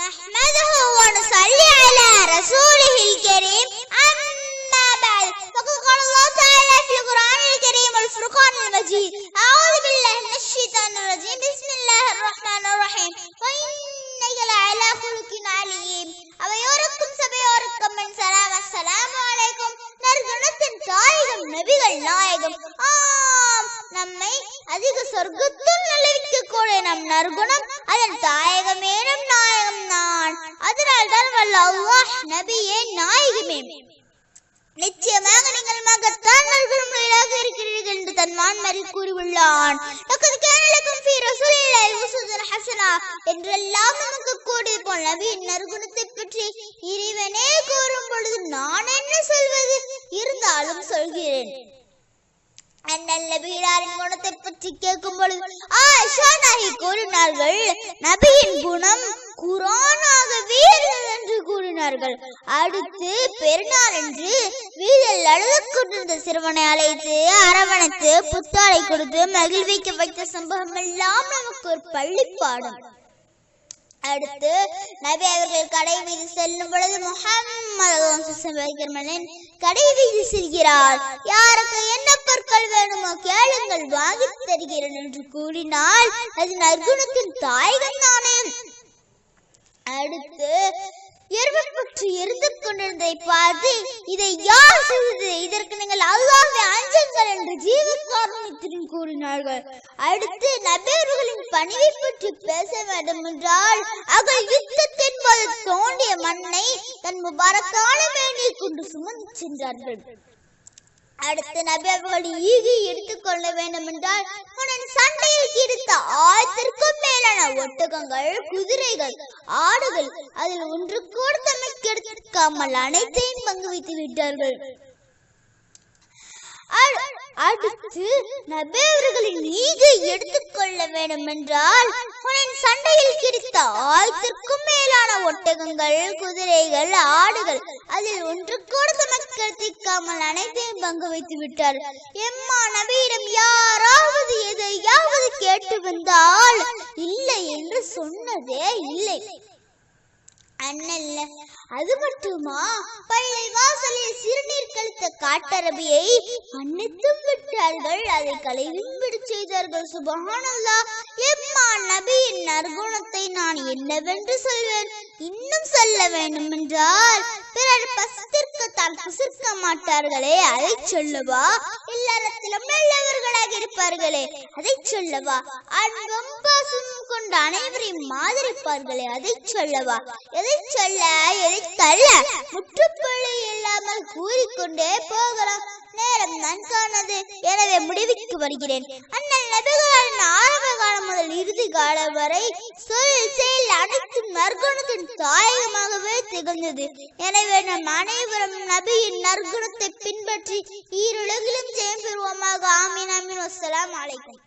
نحمده ونصلي على رسوله الكريم أما بعد فقد قال الله تعالى في القرآن الكريم والفرقان المجيد أعوذ بالله من الشيطان الرجيم بسم الله الرحمن الرحيم وإنك لعلى خلق عليم அவையோருக்கும் சபையோருக்கும் என் சலாம் அஸ்ஸலாமு அலைக்கும். நற்குணத்தின் தாயகம் நபிகள் நாயகம் நம்மை அதிக சொர்க்கத்தில் நுழைவிக்கக்கூடிய நம் நற்குணம் அதன் தாயகமே நம் நாயகம் தான். அதனால் தான் வல்ல அல்லாஹ் நபியே நாயகமே நிச்சயமாக நீங்கள் மகத்தான் நற்குணமுடையவராக இருக்கிறீர்கள் என்று தன் வான்மறை கூறியுள்ளான். என்றெல்லாம் நமக்கு கூடிய போல் நபியின் நற்குணத்தை பற்றி இறைவனே கூறும் பொழுது நான் என்ன சொல்வது, இருந்தாலும் சொல்கிறேன். அண்ணல் நபிகளாரின் குணத்தை பற்றி கேட்கும் பொழுது ஆயிஷா நாயகி கூறினார்கள், நபியின் குணம் குர்ஆனாகவே என்று கூறினார்கள். அடுத்து பெருநாள் என்று வீதில் அழுது கொண்டிருந்த சிறுவனை அழைத்து அரவணைத்து புத்தாடை கொடுத்து மகிழ்விக்க வைத்த சம்பவம் எல்லாம் நமக்கு ஒரு பள்ளிப்பாடம். அடுத்து நபி அவர்கள் கடை வீதி செல்லும் பொழுது முஹம்மது கடை வீதி செல்கிறார். யாருக்கு என்ன பொருட்கள் வேணுமோ கேளுங்கள், வாங்கி தருகிறேன் என்று கூறினால் அது நற்குணத்தின் தாயகம் தானே. அடுத்து எருமை பற்றி எரிந்து கொண்டிருந்ததை பார்த்து இதை யார் செய்தது, இதற்கு நீங்கள் அல்லாஹ்வை அஞ்சுங்கள் என்று ஜீவகாருண்யத்துடன் கூறினார்கள். அடுத்து நபியர்களின் பணிவை பற்றி பேச வேண்டும் என்றால் அவர்கள் யுத்தத்தின் போது தோண்டிய மண்ணை தன் முபாரக்கான மேனியை கொண்டு சுமந்து சென்றார்கள். அடுத்து நபி அவர்கள் ஈகை எடுத்துக்கொள்ள வேண்டும் என்றால் சண்டையில் கிடைத்த 1000க்கும் மேலான ஒட்டகங்கள், குதிரைகள், ஆடுகள் அதில் ஒன்று கூட தமக்கு எடுக்காமல் அனைத்தையும் பங்கு வைத்து விட்டார்கள். அடுத்து நபி அவர்களின் ஈகை எடுத்துக்கொள்ள வேண்டும் என்றால் சண்டையில் கிடைத்த 1000க்கும் மேலான ஒட்டகங்கள், குதிரைகள், ஆடுகள் அதில் ஒன்று கூட தமக்கு எடுக்காமல் அனைத்தையும் பங்கு வைத்து விட்டார். எம்மா நபியிடம் யாராவது எதையாவது கேட்டு வந்தால் இல்லை என்று சொன்னதே இல்லை. அண்ணல்ல அது மட்டுமா, பள்ளி வாசலில் சிறுநீர் கழித்த காட்டரபியை மன்னித்தும் விட்டார்கள், அதை களைவும் விட செய்தார்கள். சுப்ஹானல்லாஹ். எம்மா நபியின் நற்குணத்தை நான் என்னவென்று சொல்வேன், இன்னும் சொல்ல வேண்டும் என்றால் பிறர் பசித்திற்கு தான் புசிக்க மாட்டார்களே அதை சொல்லவா, எல்லாரத்திலும் நல்லவர்களாக இருப்பார்களே அதை சொல்லவா, அன்பும் பாசமும் கொண்டு அனைவரையும் மாதிரிப்பார்களே அதை சொல்லவா, எதை சொல்ல எதை தள்ள முற்றுப்புள்ளி இல்லாமல் கூறிக்கொண்டே போகலாம். நேரம் தான் காணது, எனவே முடிவுக்கு வருகிறேன். அண்ணல் நபிகளின் ஆரம்ப காலம் முதல் இறுதி காலம் வரை சொல் செயல் அனைத்தும் நற்குணத்தின் தாயகமாகவே திகழ்ந்தது. எனவே நம் அனைவரும் நபியின் நற்குணத்தை பின்பற்றி ஈருலகிலும் ஜெயம் பெறுவோமாக. ஆமீன் ஆமீன். அஸ்ஸலாமு அலைக்கும்.